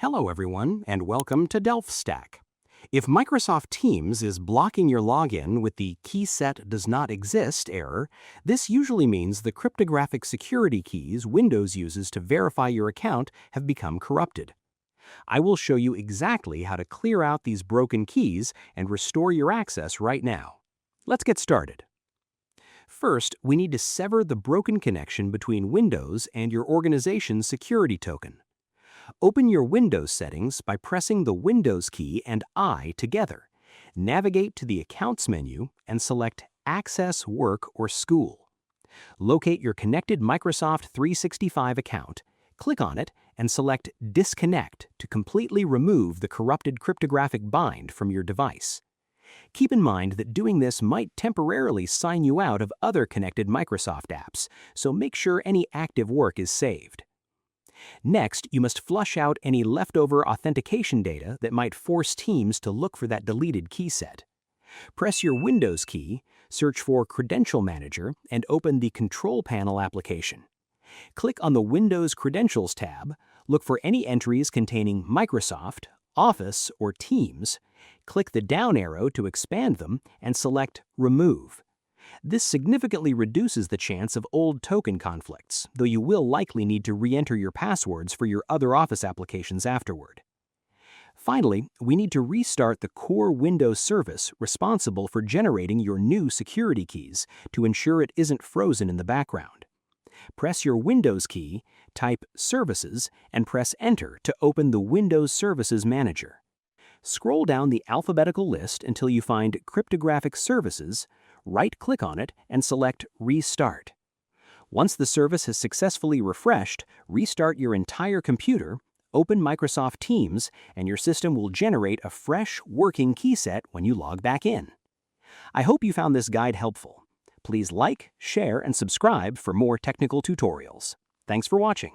Hello everyone, and welcome to DelphStack. If Microsoft Teams is blocking your login with the Keyset does not exist error, this usually means the cryptographic security keys Windows uses to verify your account have become corrupted. I will show you exactly how to clear out these broken keys and restore your access right now. Let's get started. First, we need to sever the broken connection between Windows and your organization's security token. Open your Windows settings by pressing the Windows key and I together. Navigate to the Accounts menu and select Access Work or School. Locate your connected Microsoft 365 account, click on it, and select Disconnect to completely remove the corrupted cryptographic bind from your device. Keep in mind that doing this might temporarily sign you out of other connected Microsoft apps, so make sure any active work is saved. Next, you must flush out any leftover authentication data that might force Teams to look for that deleted keyset. Press your Windows key, search for Credential Manager, and open the Control Panel application. Click on the Windows Credentials tab, look for any entries containing Microsoft, Office, or Teams, click the down arrow to expand them, and select Remove. This significantly reduces the chance of old token conflicts, though you will likely need to re-enter your passwords for your other Office applications afterward. Finally, we need to restart the core Windows service responsible for generating your new security keys to ensure it isn't frozen in the background. Press your Windows key, type Services, and press Enter to open the Windows Services Manager. Scroll down the alphabetical list until you find Cryptographic Services, right-click on it, and select Restart. Once the service has successfully refreshed, restart your entire computer, open Microsoft Teams, and your system will generate a fresh, working keyset when you log back in. I hope you found this guide helpful. Please like, share, and subscribe for more technical tutorials. Thanks for watching.